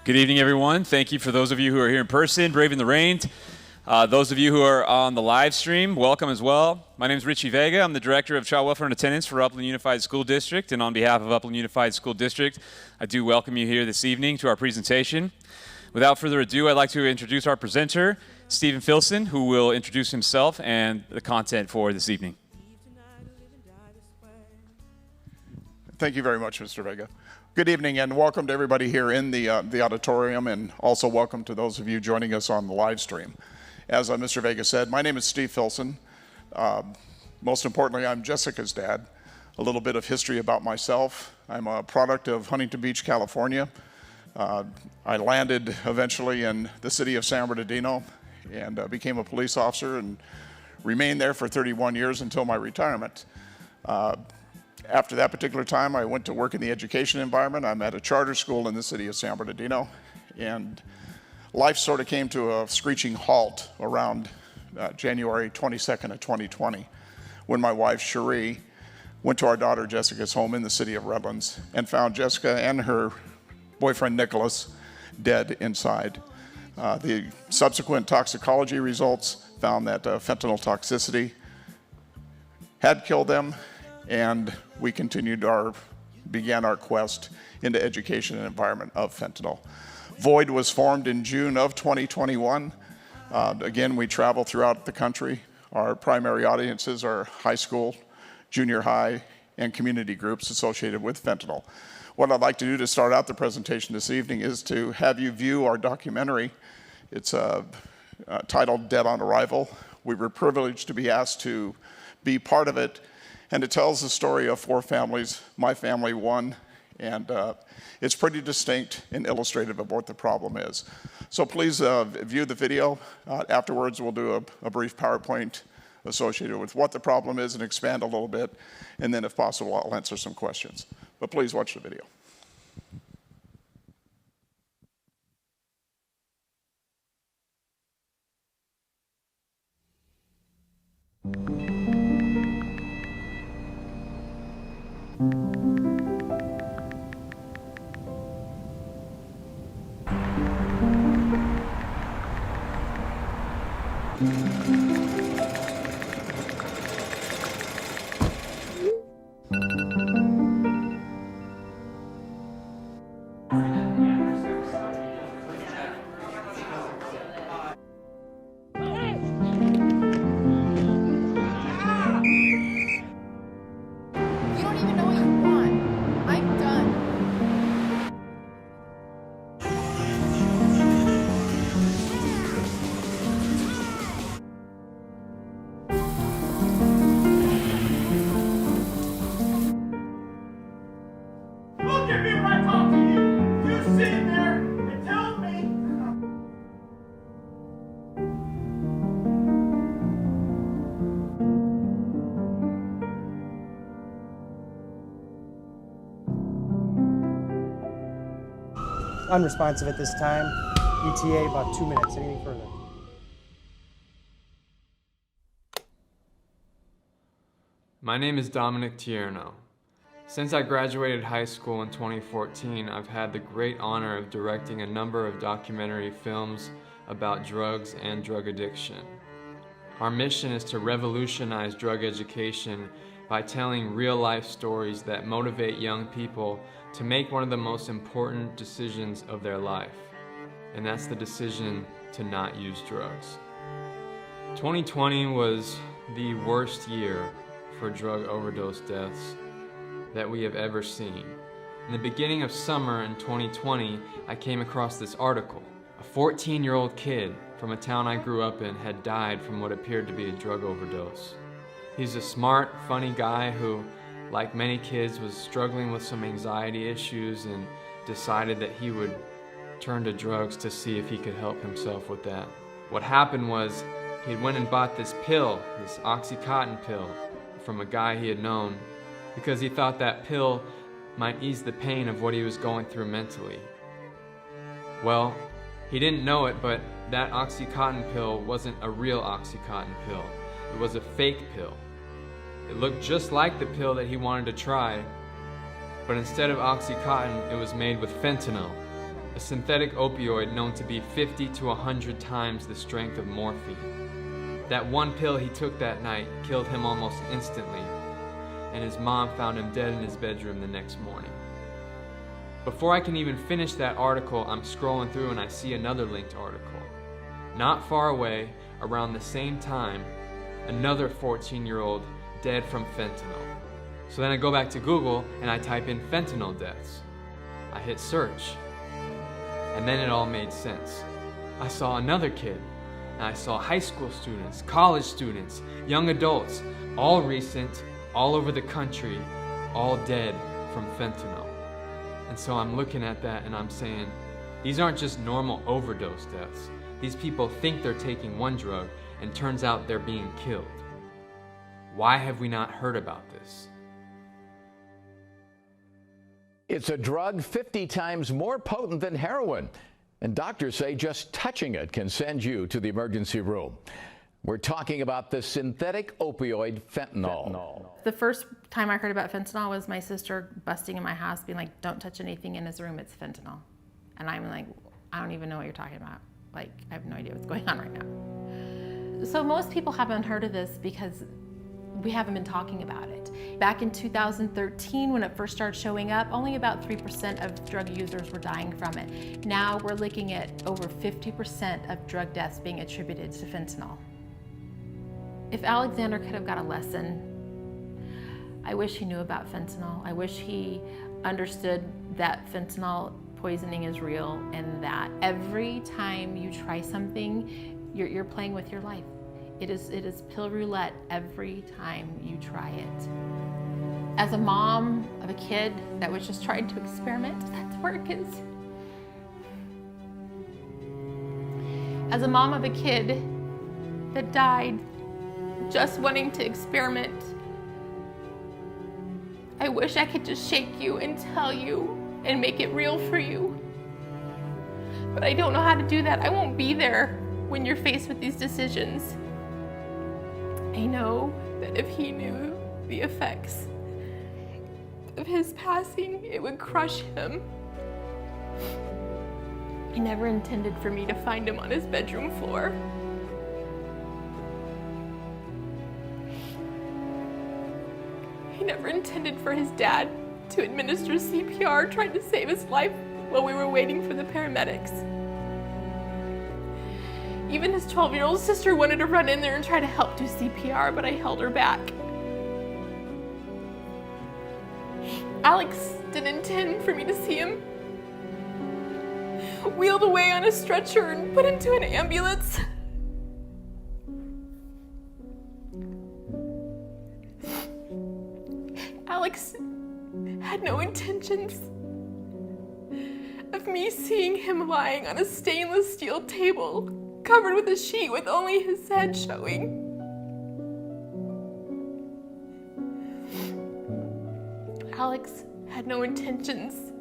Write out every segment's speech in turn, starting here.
Good evening, everyone. Thank you for those of you who are here in person, braving the rain. Those of you who are on the live stream, welcome as well. My name is Richie Vega. I'm the Director of Child Welfare and Attendance for Upland Unified School District. And on behalf of Upland Unified School District, I do welcome you here this evening to our presentation. Without further ado, I'd like to introduce our presenter, Stephen Filson, who will introduce himself and the content for this evening. Thank you very much, Mr. Vega. Good evening and welcome to everybody here in the auditorium, and also welcome to those of you joining us on the live stream. As Mr. Vega said, my name is Steve Filson. Most importantly, I'm Jessica's dad. A little bit of history about myself. I'm a product of Huntington Beach, California. I landed eventually in the city of San Bernardino and became a police officer and remained there for 31 years until my retirement. After that particular time, I went to work in the education environment. I'm at a charter school in the city of San Bernardino, and life sort of came to a screeching halt around January 22nd of 2020, when my wife, Cherie, went to our daughter Jessica's home in the city of Redlands and found Jessica and her boyfriend, Nicholas, dead inside. The subsequent toxicology results found that fentanyl toxicity had killed them, and we began our quest into education and environment of fentanyl. Void was formed in June of 2021. Again, we travel throughout the country. Our primary audiences are high school, junior high, and community groups associated with fentanyl. What I'd like to do to start out the presentation this evening is to have you view our documentary. It's titled Dead on Arrival. We were privileged to be asked to be part of it, and it tells the story of four families, my family one, and it's pretty distinct and illustrative of what the problem is. So please view the video. Afterwards, we'll do a brief PowerPoint associated with what the problem is and expand a little bit, and then if possible, I'll answer some questions. But please watch the video. Unresponsive at this time. ETA about 2 minutes. Anything further? My name is Dominic Tierno. Since I graduated high school in 2014, I've had the great honor of directing a number of documentary films about drugs and drug addiction. Our mission is to revolutionize drug education by telling real-life stories that motivate young people to make one of the most important decisions of their life, and that's the decision to not use drugs. 2020 was the worst year for drug overdose deaths that we have ever seen. In the beginning of summer in 2020, I came across this article. A 14-year-old kid from a town I grew up in had died from what appeared to be a drug overdose. He's a smart, funny guy who, like many kids, was struggling with some anxiety issues and decided that he would turn to drugs to see if he could help himself with that. What happened was he went and bought this pill, this Oxycontin pill, from a guy he had known because he thought that pill might ease the pain of what he was going through mentally. Well, he didn't know it, but that Oxycontin pill wasn't a real Oxycontin pill. It was a fake pill. It looked just like the pill that he wanted to try, but instead of Oxycontin, it was made with fentanyl. a synthetic opioid known to be 50 to 100 times the strength of morphine. That one pill he took that night killed him almost instantly, and his mom found him dead in his bedroom the next morning. Before I can even finish that article, I'm scrolling through and I see another linked article. Not far away, around the same time, another 14-year-old dead from fentanyl. So then I go back to Google and I type in fentanyl deaths. I hit search, and then it all made sense. I saw another kid, and I saw high school students, college students, young adults, all recent, all over the country, all dead from fentanyl. And so I'm looking at that and I'm saying, these aren't just normal overdose deaths. These people think they're taking one drug and turns out they're being killed. Why have we not heard about this? It's a drug 50 times more potent than heroin, and doctors say just touching it can send you to the emergency room. We're talking about the synthetic opioid fentanyl. The first time I heard about fentanyl was my sister busting in my house being like, don't touch anything in his room, it's fentanyl. And I'm like, I don't even know what you're talking about. Like, I have no idea what's going on right now. So most people haven't heard of this because we haven't been talking about it. Back in 2013, when it first started showing up, only about 3% of drug users were dying from it. Now we're looking at over 50% of drug deaths being attributed to fentanyl. If Alexander could have got a lesson, I wish he knew about fentanyl. I wish he understood that fentanyl poisoning is real and that every time you try something, you're playing with your life. It is pill roulette every time you try it. As a mom of a kid that was just trying to experiment, that's where it is. As a mom of a kid that died just wanting to experiment, I wish I could just shake you and tell you and make it real for you. But I don't know how to do that. I won't be there when you're faced with these decisions. I know that if he knew the effects of his passing, it would crush him. He never intended for me to find him on his bedroom floor. He never intended for his dad to administer CPR, trying to save his life while we were waiting for the paramedics. Even his 12-year-old sister wanted to run in there and try to help do CPR, but I held her back. Alex didn't intend for me to see him wheeled away on a stretcher and put into an ambulance. Alex had no intentions of me seeing him lying on a stainless steel table covered with a sheet with only his head showing. Alex had no intentions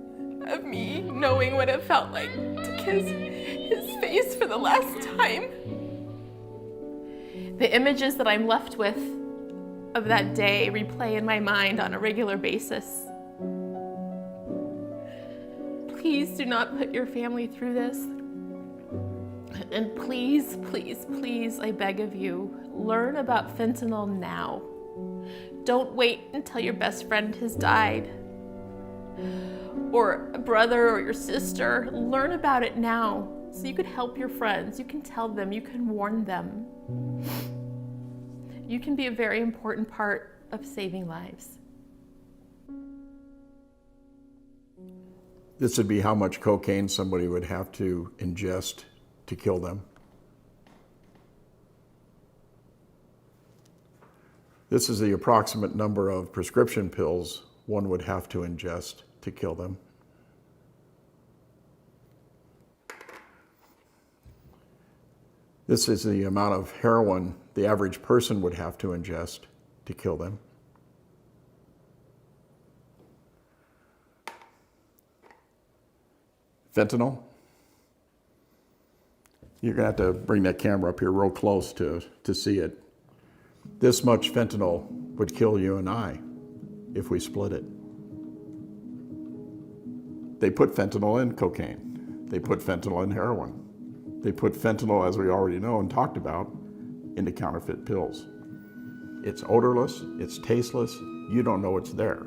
of me knowing what it felt like to kiss his face for the last time. The images that I'm left with of that day replay in my mind on a regular basis. Please do not put your family through this. And please, please, please, I beg of you, learn about fentanyl now. Don't wait until your best friend has died, or a brother or your sister. Learn about it now so you can help your friends. You can tell them, you can warn them. You can be a very important part of saving lives. This would be how much cocaine somebody would have to ingest to kill them. This is the approximate number of prescription pills one would have to ingest to kill them. This is the amount of heroin the average person would have to ingest to kill them. Fentanyl. You're going to have to bring that camera up here real close to see it. This much fentanyl would kill you and I if we split it. They put fentanyl in cocaine. They put fentanyl in heroin. They put fentanyl, as we already know and talked about, into counterfeit pills. It's odorless, it's tasteless, you don't know it's there.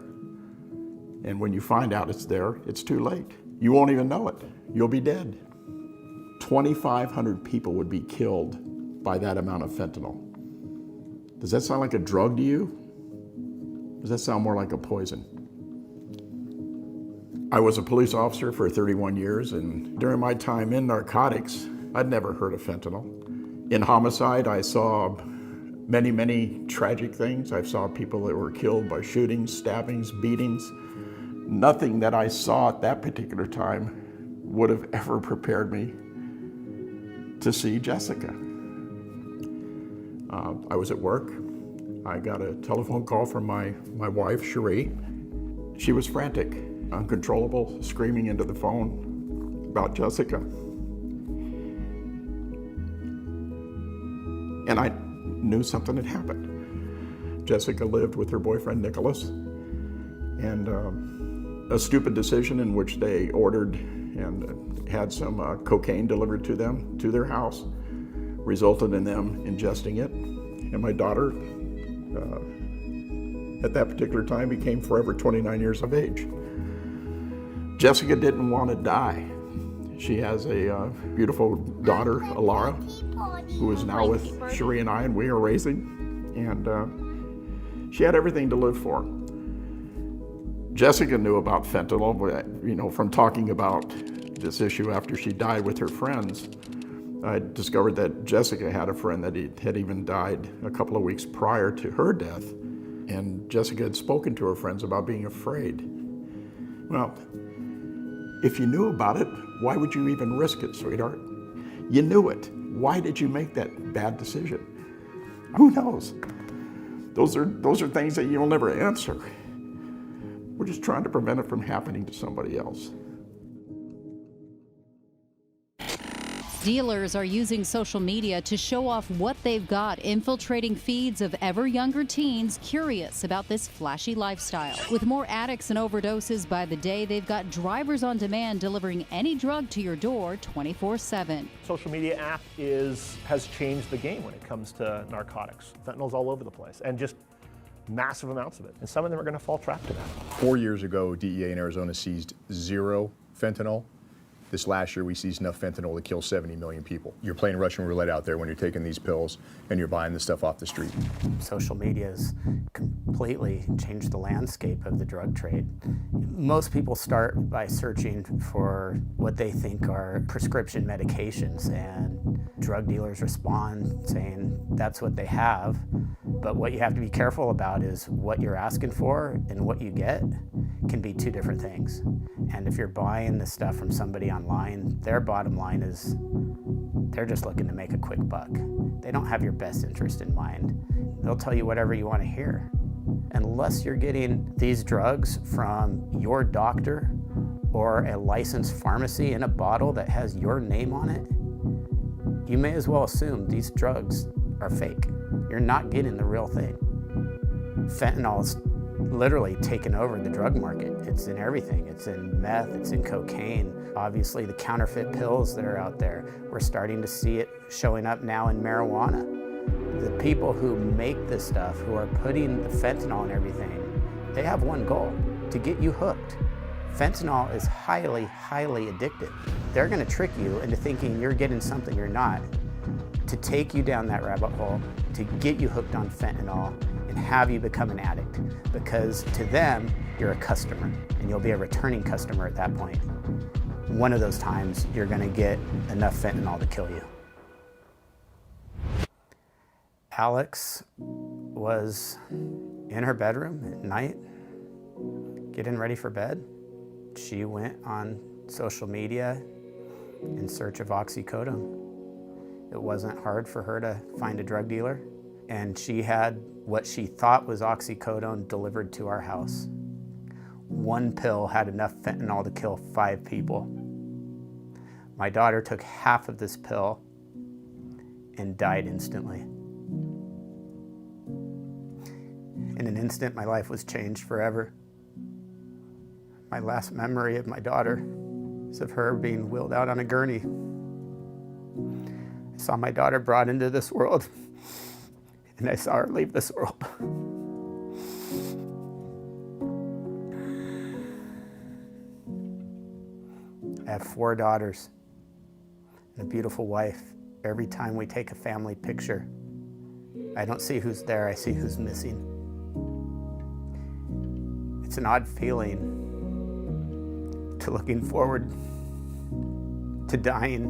And when you find out it's there, it's too late. You won't even know it. You'll be dead. 2,500 people would be killed by that amount of fentanyl. Does that sound like a drug to you? Does that sound more like a poison? I was a police officer for 31 years, and during my time in narcotics, I'd never heard of fentanyl. In homicide, I saw many, many tragic things. I saw people that were killed by shootings, stabbings, beatings. Nothing that I saw at that particular time would have ever prepared me to see Jessica. I was at work. I got a telephone call from my wife, Cherie. She was frantic, uncontrollable, screaming into the phone about Jessica. And I knew something had happened. Jessica lived with her boyfriend, Nicholas, and a stupid decision in which they ordered and had some cocaine delivered to them, to their house, resulted in them ingesting it. And my daughter, at that particular time, became forever 29 years of age. Jessica didn't want to die. She has a beautiful daughter, Alara, who is now with Cherie and I, and we are raising. And she had everything to live for. Jessica knew about fentanyl, from talking about this issue after she died with her friends. I discovered that Jessica had a friend that had even died a couple of weeks prior to her death. And Jessica had spoken to her friends about being afraid. Well, if you knew about it, why would you even risk it, sweetheart? You knew it. Why did you make that bad decision? Who knows? Those are things that you'll never answer. We're just trying to prevent it from happening to somebody else. Dealers are using social media to show off what they've got, infiltrating feeds of ever younger teens curious about this flashy lifestyle. With more addicts and overdoses by the day, they've got drivers on demand delivering any drug to your door 24/7. Social media app has changed the game when it comes to narcotics. Fentanyl's all over the place, and just massive amounts of it. And some of them are going to fall trap to that. 4 years ago, DEA in Arizona seized 0 fentanyl. This last year, we seized enough fentanyl to kill 70 million people. You're playing Russian roulette out there when you're taking these pills and you're buying this stuff off the street. Social media has completely changed the landscape of the drug trade. Most people start by searching for what they think are prescription medications, and drug dealers respond saying that's what they have. But what you have to be careful about is what you're asking for and what you get can be two different things. And if you're buying this stuff from somebody online, their bottom line is they're just looking to make a quick buck. They don't have your best interest in mind. They'll tell you whatever you want to hear. Unless you're getting these drugs from your doctor or a licensed pharmacy in a bottle that has your name on it, you may as well assume these drugs are fake. You're not getting the real thing. Fentanyl's literally taken over the drug market. It's in everything. It's in meth, it's in cocaine. Obviously the counterfeit pills that are out there, we're starting to see it showing up now in marijuana. The people who make this stuff, who are putting the fentanyl in everything, they have one goal: to get you hooked. Fentanyl is highly, highly addictive. They're gonna trick you into thinking you're getting something you're not, to take you down that rabbit hole, to get you hooked on fentanyl and have you become an addict. Because to them, you're a customer, and you'll be a returning customer at that point. One of those times, you're gonna get enough fentanyl to kill you. Alex was in her bedroom at night, getting ready for bed. She went on social media in search of oxycodone. It wasn't hard for her to find a drug dealer, and she had what she thought was oxycodone delivered to our house. One pill had enough fentanyl to kill 5 people. My daughter took half of this pill and died instantly. In an instant, my life was changed forever. My last memory of my daughter of her being wheeled out on a gurney. I saw my daughter brought into this world, and I saw her leave this world. I have 4 daughters and a beautiful wife. Every time we take a family picture, I don't see who's there, I see who's missing. It's an odd feeling to looking forward to dying,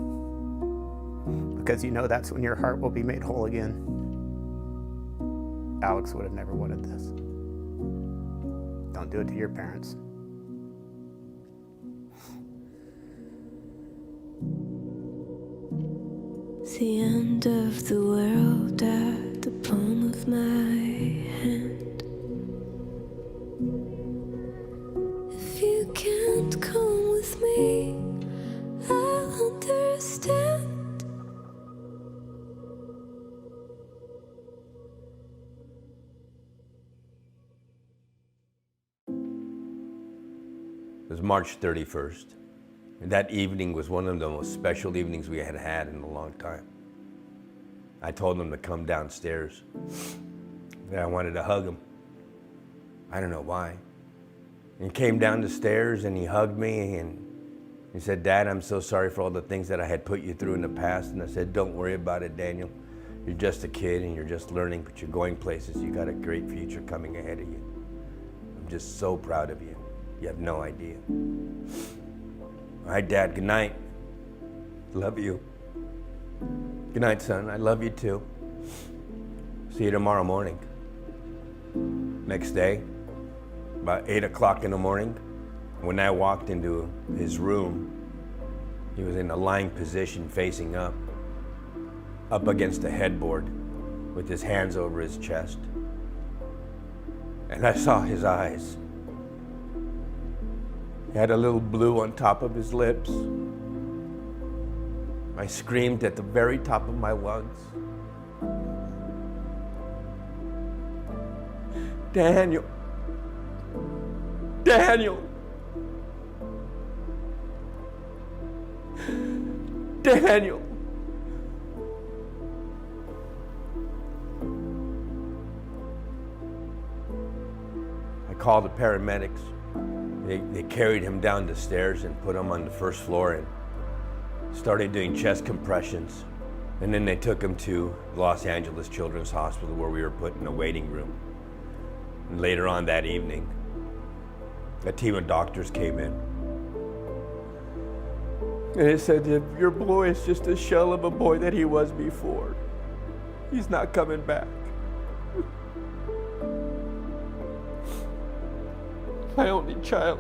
because you know that's when your heart will be made whole again. Alex would have never wanted this. Don't do it to your parents. It's the end of the world at the palm of my hand. If you can't come with me, I'll understand. It was March 31st. And that evening was one of the most special evenings we had had in a long time. I told him to come downstairs. And I wanted to hug him. I don't know why. And he came down the stairs and he hugged me and he said, "Dad, I'm so sorry for all the things that I had put you through in the past." And I said, "Don't worry about it, Daniel. You're just a kid and you're just learning, but you're going places. You got a great future coming ahead of you. I'm just so proud of you. You have no idea." All right, Dad, good night. Love you. Good night, son. I love you too. See you tomorrow morning. Next day, about 8 o'clock in the morning, when I walked into his room, he was in a lying position facing up against the headboard with his hands over his chest. And I saw his eyes. He had a little blue on top of his lips. I screamed at the very top of my lungs, "Daniel! Daniel! Daniel!" I called the paramedics. They carried him down the stairs and put him on the first floor and started doing chest compressions. And then they took him to Los Angeles Children's Hospital, where we were put in a waiting room. And later on that evening, a team of doctors came in. And they said, "Your boy is just a shell of a boy that he was before. He's not coming back." My only child.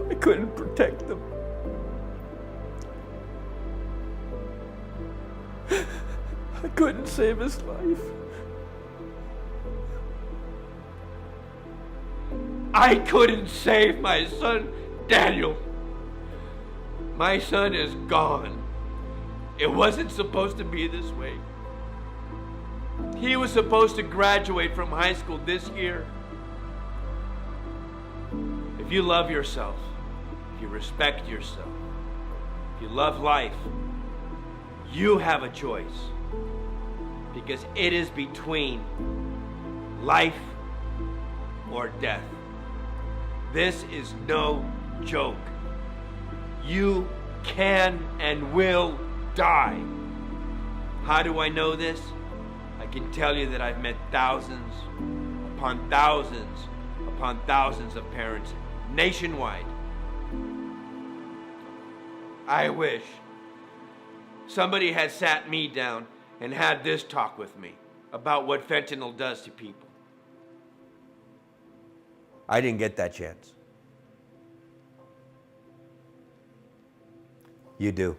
I couldn't protect them. I couldn't save his life. I couldn't save my son, Daniel. My son is gone. It wasn't supposed to be this way. He was supposed to graduate from high school this year. If you love yourself, if you respect yourself, if you love life, you have a choice. Because it is between life or death. This is no joke. You can and will die. How do I know this? I can tell you that I've met thousands upon thousands upon thousands of parents nationwide. I wish somebody had sat me down and had this talk with me about what fentanyl does to people. I didn't get that chance. You do.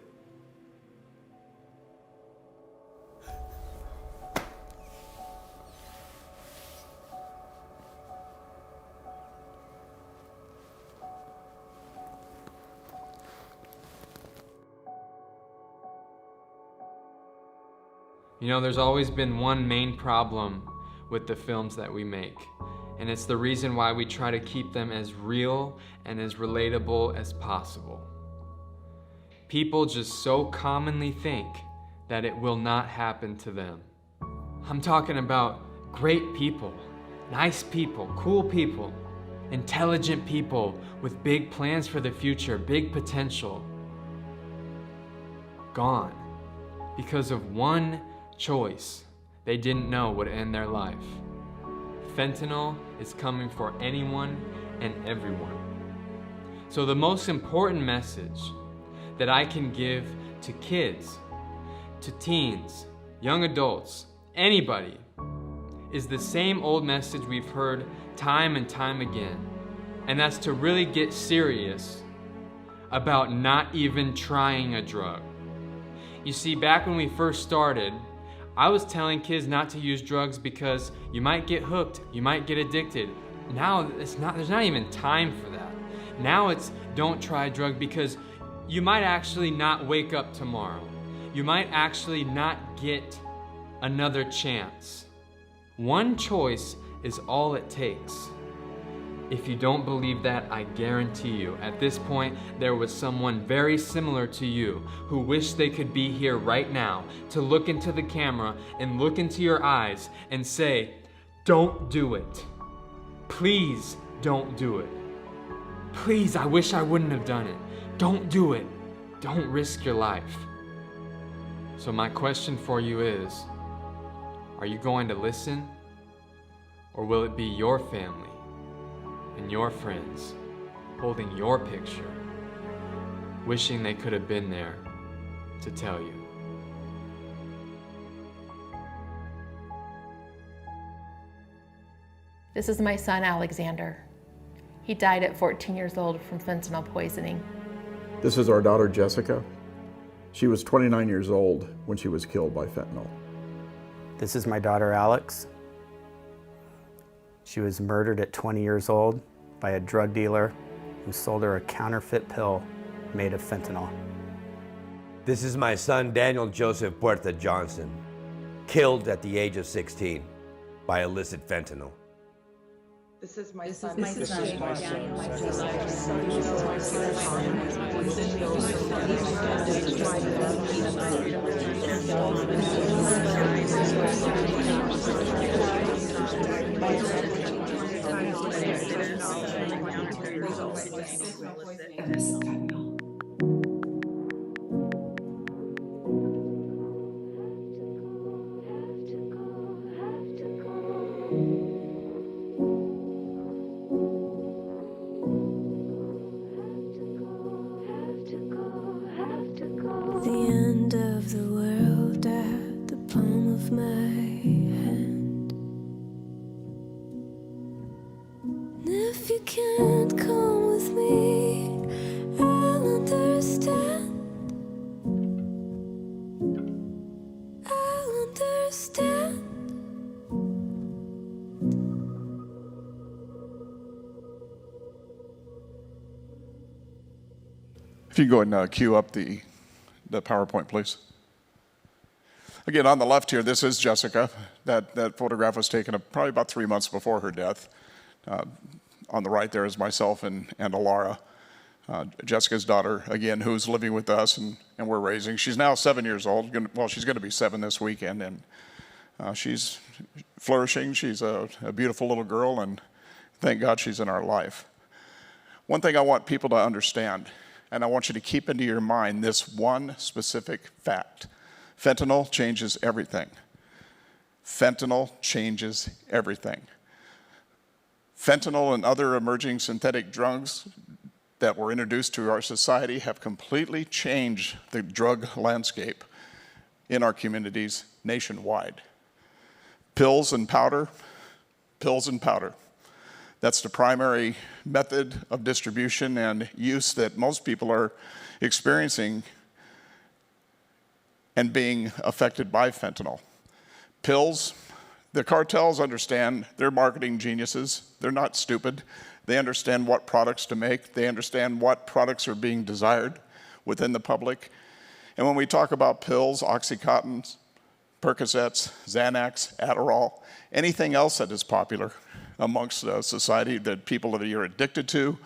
You know, there's always been one main problem with the films that we make, and it's the reason why we try to keep them as real and as relatable as possible. People just so commonly think that it will not happen to them. I'm talking about great people, nice people, cool people, intelligent people with big plans for the future, big potential. Gone because of one choice they didn't know would end their life. Fentanyl is coming for anyone and everyone. So the most important message that I can give to kids, to teens, young adults, anybody, is the same old message we've heard time and time again, and that's to really get serious about not even trying a drug. You see, back when we first started, I was telling kids not to use drugs because you might get hooked, you might get addicted. Now there's not even time for that. Now it's don't try a drug because you might actually not wake up tomorrow. You might actually not get another chance. One choice is all it takes. If you don't believe that, I guarantee you, at this point, there was someone very similar to you who wished they could be here right now to look into the camera and look into your eyes and say, don't do it. Please don't do it. Please, I wish I wouldn't have done it. Don't do it. Don't risk your life. So my question for you is, are you going to listen? Or will it be your family and your friends holding your picture, wishing they could have been there to tell you? This is my son, Alexander. He died at 14 years old from fentanyl poisoning. This is our daughter, Jessica. She was 29 years old when she was killed by fentanyl. This is my daughter, Alex. She was murdered at 20 years old by a drug dealer who sold her a counterfeit pill made of fentanyl. This is my son, Daniel Joseph Puerta Johnson, killed at the age of 16 by illicit fentanyl. This is my son. The end of the world at the palm of my hand. And if you can't come with me, I'll understand. I'll understand. If you go and cue up the PowerPoint, please. Again, on the left here, this is Jessica. That photograph was taken probably about 3 months before her death. On the right there is myself and Alara, Jessica's daughter, again, who's living with us and we're raising. She's now 7 years old. Well, she's going to be 7 this weekend, and she's flourishing. She's a beautiful little girl, and thank God she's in our life. One thing I want people to understand, and I want you to keep into your mind this one specific fact. Fentanyl changes everything. Fentanyl changes everything. Fentanyl and other emerging synthetic drugs that were introduced to our society have completely changed the drug landscape in our communities nationwide. Pills and powder, pills and powder. That's the primary method of distribution and use that most people are experiencing and being affected by fentanyl. Pills, the cartels understand, they're marketing geniuses. They're not stupid. They understand what products to make. They understand what products are being desired within the public. And when we talk about pills, Oxycontins, Percocets, Xanax, Adderall, anything else that is popular amongst society that people are either addicted to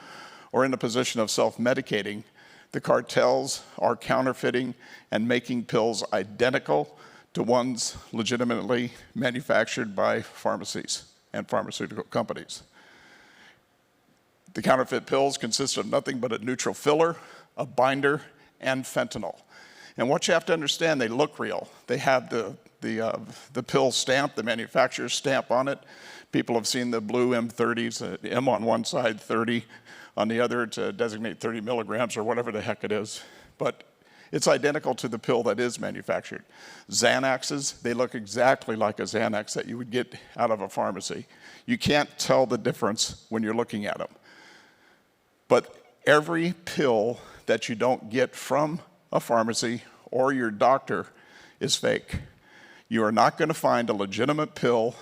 or in a position of self-medicating. The cartels are counterfeiting and making pills identical to ones legitimately manufactured by pharmacies and pharmaceutical companies. The counterfeit pills consist of nothing but a neutral filler, a binder, and fentanyl. And what you have to understand, they look real. They have the pill stamp, the manufacturer's stamp on it. People have seen the blue M30s, M on one side, 30 on the other to designate 30 milligrams or whatever the heck it is. But it's identical to the pill that is manufactured. Xanaxes, they look exactly like a Xanax that you would get out of a pharmacy. You can't tell the difference when you're looking at them. But every pill that you don't get from a pharmacy or your doctor is fake. You are not going to find a legitimate pill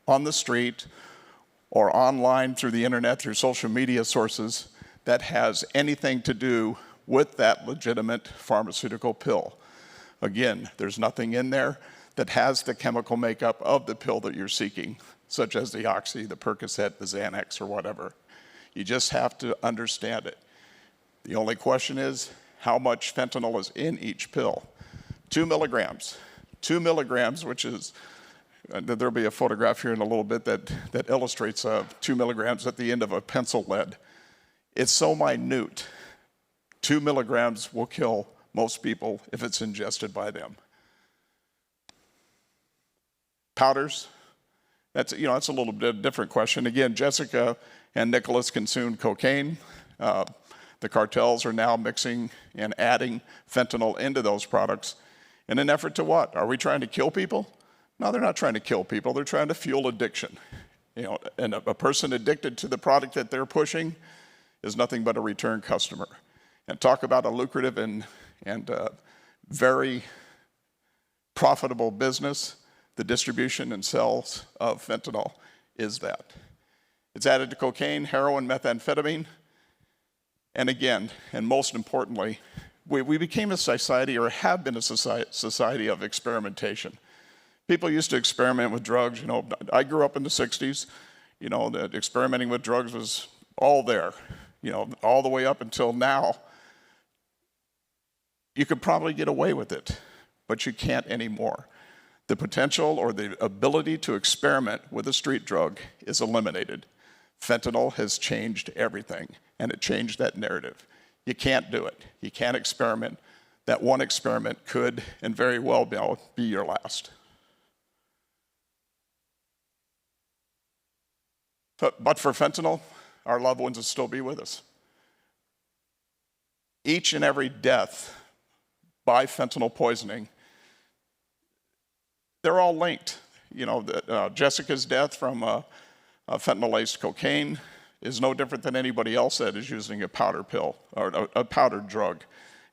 on the street or online through the internet, through social media sources that has anything to do with that legitimate pharmaceutical pill. Again, there's nothing in there that has the chemical makeup of the pill that you're seeking, such as the Oxy, the Percocet, the Xanax, or whatever. You just have to understand it. The only question is, how much fentanyl is in each pill? 2 milligrams. 2 milligrams, which is, there'll be a photograph here in a little bit that illustrates 2 milligrams at the end of a pencil lead. It's so minute. 2 milligrams will kill most people if it's ingested by them. Powders, that's a little bit different question. Again, Jessica and Nicholas consumed cocaine. The cartels are now mixing and adding fentanyl into those products in an effort to what? Are we trying to kill people? No, they're not trying to kill people. They're trying to fuel addiction. And a person addicted to the product that they're pushing is nothing but a return customer. And talk about a lucrative and very profitable business. The distribution and sales of fentanyl is that. It's added to cocaine, heroin, methamphetamine. And again, and most importantly, we became a society, or have been a society of experimentation. People used to experiment with drugs. I grew up in the 60s. That experimenting with drugs was all there, all the way up until now. You could probably get away with it, but you can't anymore. The potential or the ability to experiment with a street drug is eliminated. Fentanyl has changed everything, and it changed that narrative. You can't do it. You can't experiment. That one experiment could and very well be your last. But for fentanyl, our loved ones will still be with us. Each and every death by fentanyl poisoning, they're all linked. Jessica's death from fentanyl-laced cocaine is no different than anybody else that is using a powder pill or a powdered drug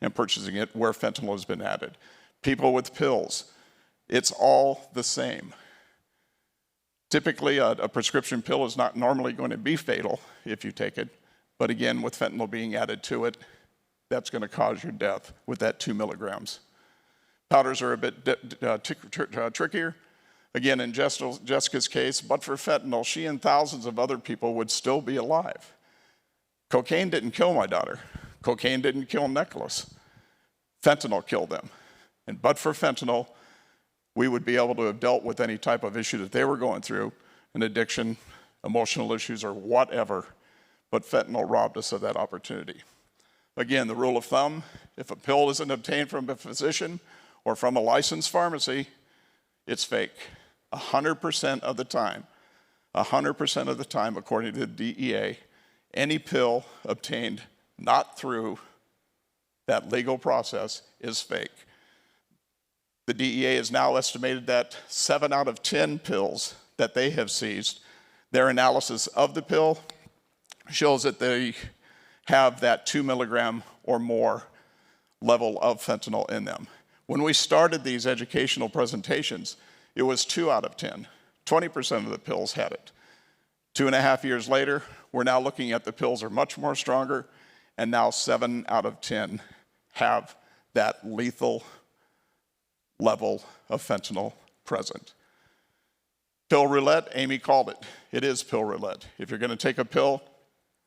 and purchasing it where fentanyl has been added. People with pills, it's all the same. Typically, a prescription pill is not normally going to be fatal if you take it, but again, with fentanyl being added to it, that's going to cause your death with that 2 milligrams. Powders are a bit trickier. Again, in Jessica's case, but for fentanyl, she and thousands of other people would still be alive. Cocaine didn't kill my daughter. Cocaine didn't kill Nicholas. Fentanyl killed them. And but for fentanyl, we would be able to have dealt with any type of issue that they were going through, an addiction, emotional issues, or whatever. But fentanyl robbed us of that opportunity. Again, the rule of thumb, if a pill isn't obtained from a physician or from a licensed pharmacy, it's fake. 100% of the time. 100% of the time, according to the DEA, any pill obtained not through that legal process is fake. The DEA has now estimated that 7 out of 10 pills that they have seized, their analysis of the pill shows that they have that 2 milligram or more level of fentanyl in them. When we started these educational presentations, it was 2 out of 10. 20% of the pills had it. 2.5 years later, we're now looking at the pills are much more stronger, and now 7 out of 10 have that lethal level of fentanyl present. Pill roulette, Amy called it. It is pill roulette. If you're going to take a pill,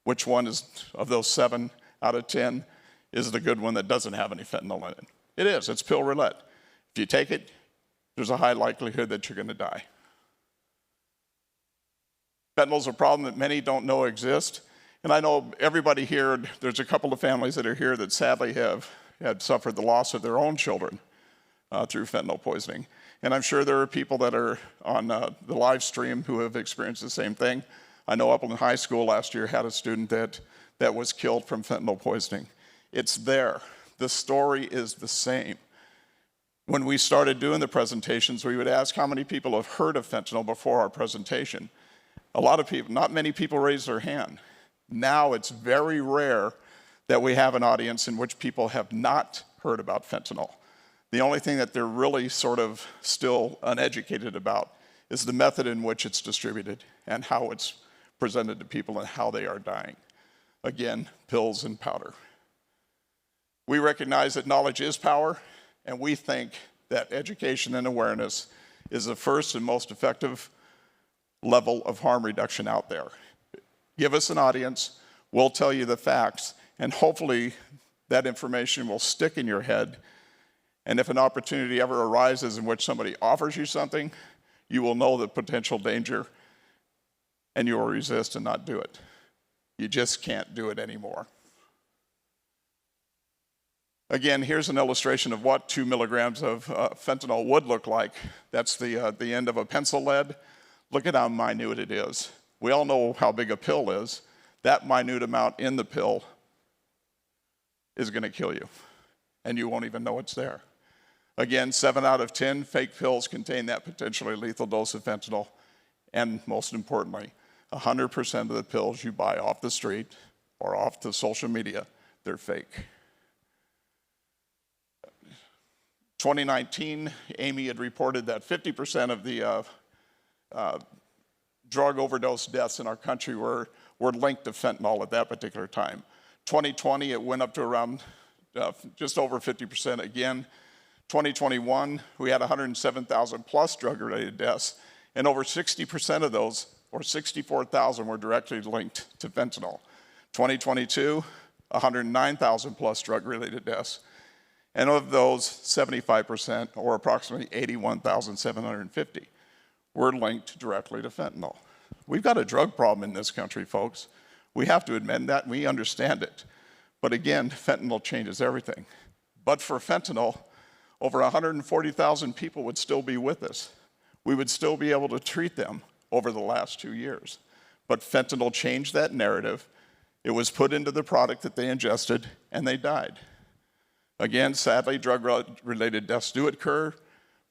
which one is of those 7 out of 10 is the good one that doesn't have any fentanyl in it? It is. It's pill roulette. If you take it, there's a high likelihood that you're going to die. Fentanyl's a problem that many don't know exists. And I know everybody here, there's a couple of families that are here that sadly have suffered the loss of their own children through fentanyl poisoning. And I'm sure there are people that are on the live stream who have experienced the same thing. I know Upland High School last year had a student that was killed from fentanyl poisoning. It's there. The story is the same. When we started doing the presentations, we would ask how many people have heard of fentanyl before our presentation. A lot of people, not many people raised their hand. Now it's very rare that we have an audience in which people have not heard about fentanyl. The only thing that they're really sort of still uneducated about is the method in which it's distributed and how it's presented to people and how they are dying. Again, pills and powder. We recognize that knowledge is power, and we think that education and awareness is the first and most effective level of harm reduction out there. Give us an audience, we'll tell you the facts, and hopefully that information will stick in your head. And if an opportunity ever arises in which somebody offers you something, you will know the potential danger and you will resist and not do it. You just can't do it anymore. Again, here's an illustration of what 2 milligrams of fentanyl would look like. That's the end of a pencil lead. Look at how minute it is. We all know how big a pill is. That minute amount in the pill is going to kill you, and you won't even know it's there. Again, 7 out of 10 fake pills contain that potentially lethal dose of fentanyl, and most importantly, 100% of the pills you buy off the street or off the social media, they're fake. 2019, Amy had reported that 50% of the drug overdose deaths in our country were linked to fentanyl at that particular time. 2020, it went up to around just over 50% again. 2021, we had 107,000 plus drug-related deaths, and over 60% of those, or 64,000, were directly linked to fentanyl. 2022, 109,000 plus drug-related deaths, and of those, 75%, or approximately 81,750, were linked directly to fentanyl. We've got a drug problem in this country, folks. We have to admit that, and we understand it. But again, fentanyl changes everything. But for fentanyl, over 140,000 people would still be with us. We would still be able to treat them over the last 2 years. But fentanyl changed that narrative. It was put into the product that they ingested, and they died. Again, sadly, drug-related deaths do occur,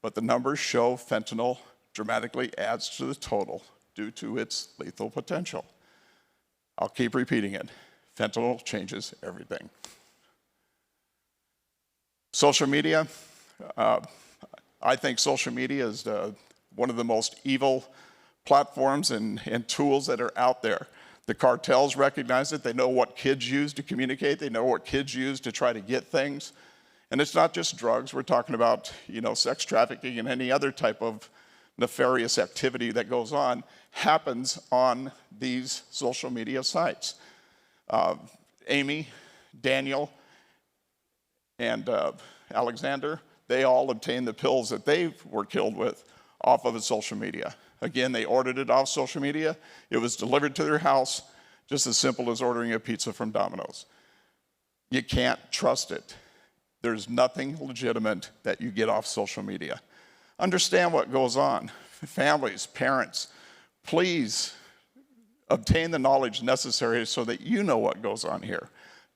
but the numbers show fentanyl dramatically adds to the total due to its lethal potential. I'll keep repeating it. Fentanyl changes everything. Social media. I think social media is one of the most evil platforms and tools that are out there. The cartels recognize it. They know what kids use to communicate. They know what kids use to try to get things. And it's not just drugs. We're talking about, sex trafficking and any other type of nefarious activity that goes on happens on these social media sites. Amy, Daniel, and Alexander, they all obtained the pills that they were killed with off of social media. Again, they ordered it off social media. It was delivered to their house, just as simple as ordering a pizza from Domino's. You can't trust it. There's nothing legitimate that you get off social media. Understand what goes on. Families, parents, please obtain the knowledge necessary so that you know what goes on here.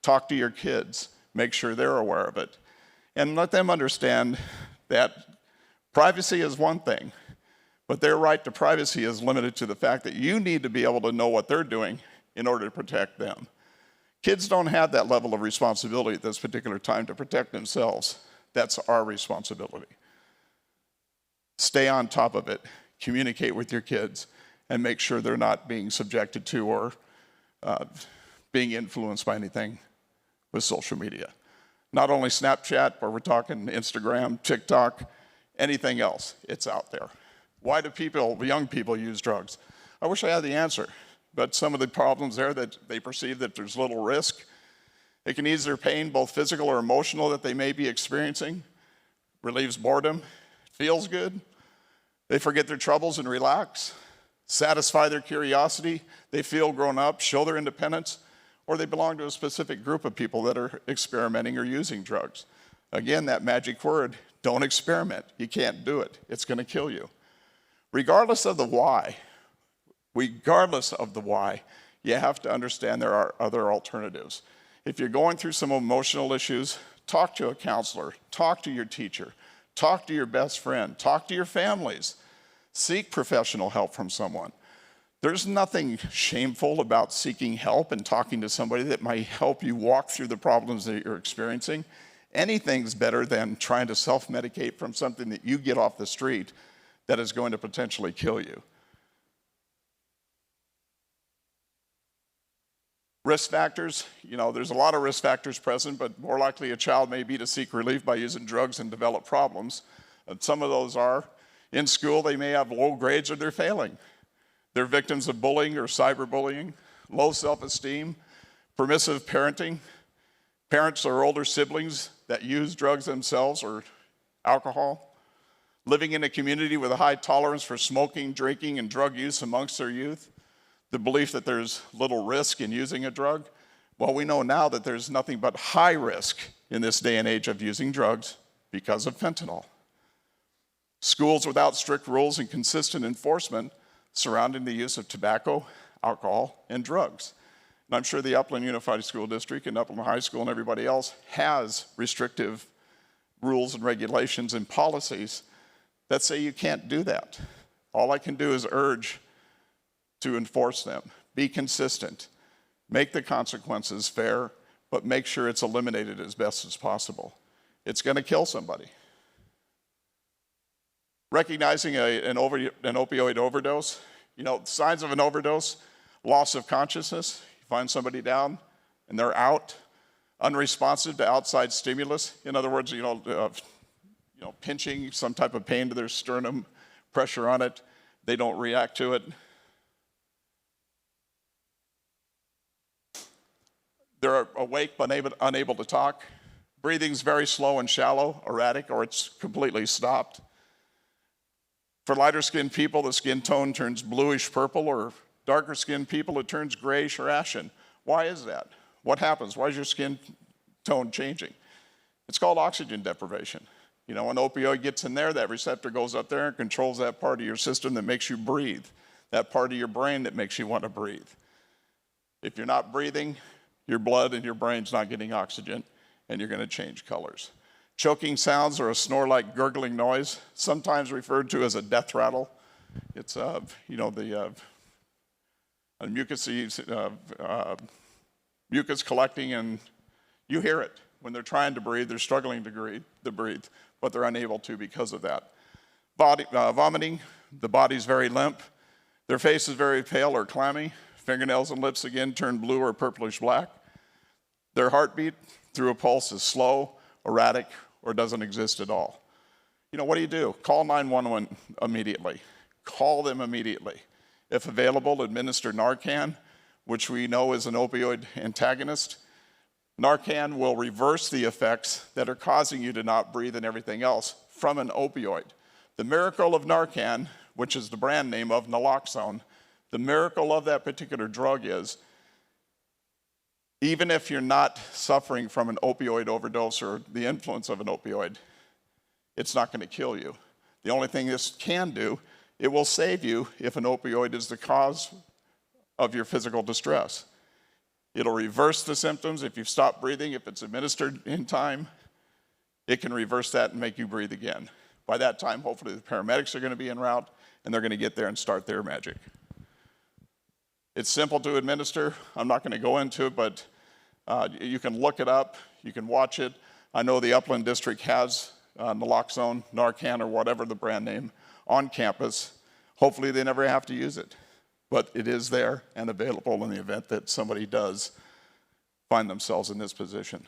Talk to your kids. Make sure they're aware of it. And let them understand that privacy is one thing, but their right to privacy is limited to the fact that you need to be able to know what they're doing in order to protect them. Kids don't have that level of responsibility at this particular time to protect themselves. That's our responsibility. Stay on top of it. Communicate with your kids and make sure they're not being subjected to or being influenced by anything with social media. Not only Snapchat, but we're talking Instagram, TikTok, anything else, it's out there. Why do young people use drugs? I wish I had the answer, but some of the problems there that they perceive that there's little risk. It can ease their pain, both physical or emotional, that they may be experiencing, relieves boredom, feels good. They forget their troubles and relax, satisfy their curiosity. They feel grown up, show their independence, or they belong to a specific group of people that are experimenting or using drugs. Again, that magic word, don't experiment. You can't do it. It's going to kill you. Regardless of the why, you have to understand there are other alternatives. If you're going through some emotional issues, talk to a counselor, talk to your teacher, talk to your best friend, talk to your families. Seek professional help from someone. There's nothing shameful about seeking help and talking to somebody that might help you walk through the problems that you're experiencing. Anything's better than trying to self-medicate from something that you get off the street that is going to potentially kill you. Risk factors, there's a lot of risk factors present, but more likely a child may be to seek relief by using drugs and develop problems. And some of those are, in school, they may have low grades or they're failing. They're victims of bullying or cyberbullying, low self-esteem, permissive parenting, parents or older siblings that use drugs themselves or alcohol, living in a community with a high tolerance for smoking, drinking, and drug use amongst their youth, the belief that there's little risk in using a drug. Well, we know now that there's nothing but high risk in this day and age of using drugs because of fentanyl. Schools without strict rules and consistent enforcement surrounding the use of tobacco, alcohol, and drugs. And I'm sure the Upland Unified School District and Upland High School and everybody else has restrictive rules and regulations and policies that say you can't do that. All I can do is urge to enforce them. Be consistent. Make the consequences fair, but make sure it's eliminated as best as possible. It's going to kill somebody. Recognizing an opioid overdose, signs of an overdose, loss of consciousness. You find somebody down and they're out, unresponsive to outside stimulus. In other words, pinching, some type of pain to their sternum, pressure on it, they don't react to it. They're awake but unable to talk. Breathing's very slow and shallow, erratic, or it's completely stopped. For lighter-skinned people, the skin tone turns bluish purple, or darker-skinned people, it turns grayish or ashen. Why is that? What happens? Why is your skin tone changing? It's called oxygen deprivation. When opioid gets in there, that receptor goes up there and controls that part of your system that makes you breathe, that part of your brain that makes you want to breathe. If you're not breathing, your blood and your brain's not getting oxygen, and you're going to change colors. Choking sounds or a snore-like gurgling noise, sometimes referred to as a death rattle. It's the mucus collecting, and you hear it. When they're trying to breathe, they're struggling to breathe, but they're unable to because of that. Vomiting, the body's very limp. Their face is very pale or clammy. Fingernails and lips again turn blue or purplish black. Their heartbeat through a pulse is slow, erratic, or doesn't exist at all. What do? Call 911 immediately. Call them immediately. If available, administer Narcan, which we know is an opioid antagonist. Narcan will reverse the effects that are causing you to not breathe and everything else from an opioid. The miracle of Narcan, which is the brand name of naloxone, the miracle of that particular drug is, even if you're not suffering from an opioid overdose or the influence of an opioid, it's not going to kill you. The only thing this can do, it will save you if an opioid is the cause of your physical distress. It'll reverse the symptoms if you've stopped breathing. If it's administered in time, it can reverse that and make you breathe again. By that time, hopefully the paramedics are going to be en route and they're going to get there and start their magic. It's simple to administer. I'm not going to go into it, but you can look it up. You can watch it. I know the Upland District has naloxone, Narcan, or whatever the brand name on campus. Hopefully they never have to use it, but it is there and available in the event that somebody does find themselves in this position.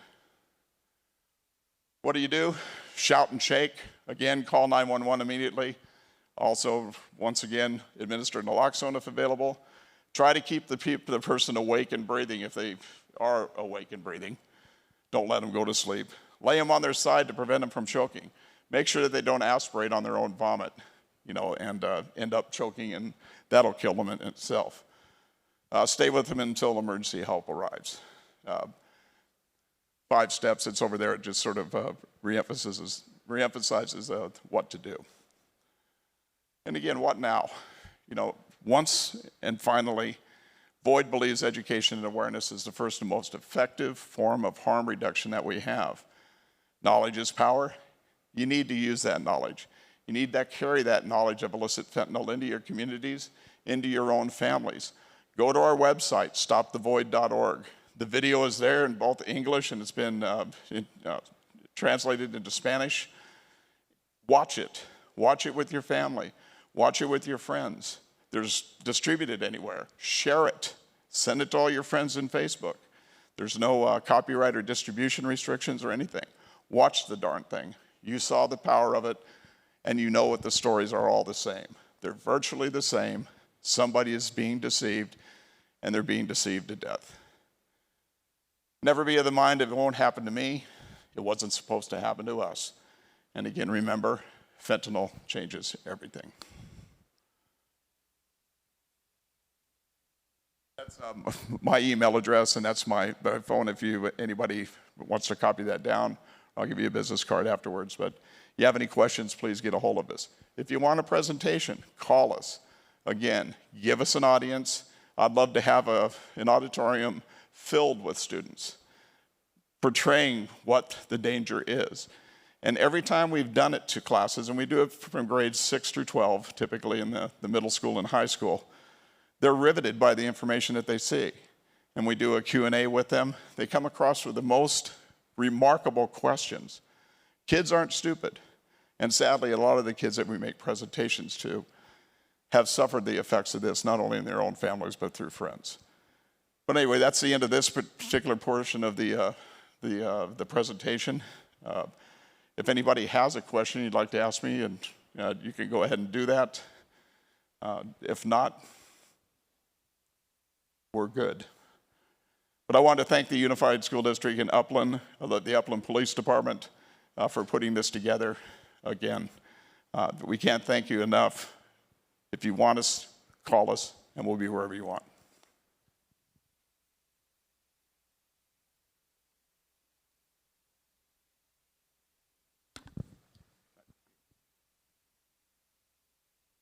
What do? Shout and shake. Again, call 911 immediately. Also, once again, administer naloxone if available. Try to keep the person awake and breathing if they are awake and breathing. Don't let them go to sleep. Lay them on their side to prevent them from choking. Make sure that they don't aspirate on their own vomit, and end up choking, and that'll kill them in itself. Stay with them until emergency help arrives. 5 steps, it's over there. It just sort of reemphasizes what to do. And again, what now? Once and finally, Boyd believes education and awareness is the first and most effective form of harm reduction that we have. Knowledge is power. You need to use that knowledge. You need to carry that knowledge of illicit fentanyl into your communities, into your own families. Go to our website, stopthevoid.org. The video is there in both English and it's been translated into Spanish. Watch it. Watch it with your family. Watch it with your friends. There's distributed anywhere. Share it. Send it to all your friends in Facebook. There's no copyright or distribution restrictions or anything. Watch the darn thing. You saw the power of it, and you know what the stories are all the same. They're virtually the same. Somebody is being deceived, and they're being deceived to death. Never be of the mind if it won't happen to me, it wasn't supposed to happen to us. And again, remember, fentanyl changes everything. That's my email address, and that's my phone. If anybody wants to copy that down, I'll give you a business card afterwards. But if you have any questions, please get a hold of us. If you want a presentation, call us. Again, give us an audience. I'd love to have an auditorium filled with students portraying what the danger is. And every time we've done it to classes, and we do it from grades 6 through 12, typically in the middle school and high school, they're riveted by the information that they see. And we do a Q&A with them. They come across with the most remarkable questions. Kids aren't stupid. And sadly, a lot of the kids that we make presentations to have suffered the effects of this, not only in their own families, but through friends. But anyway, that's the end of this particular portion of the presentation. If anybody has a question you'd like to ask me, and you can go ahead and do that. If not, we're good. But I want to thank the Unified School District in Upland, the Upland Police Department, for putting this together. Again, we can't thank you enough. If you want us, call us, and we'll be wherever you want.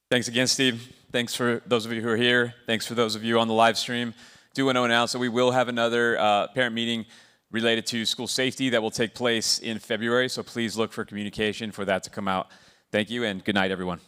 Thanks again, Steve. Thanks for those of you who are here. Thanks for those of you on the live stream. Do want to announce that we will have another parent meeting related to school safety that will take place in February, so please look for communication for that to come out. Thank you, and good night, everyone.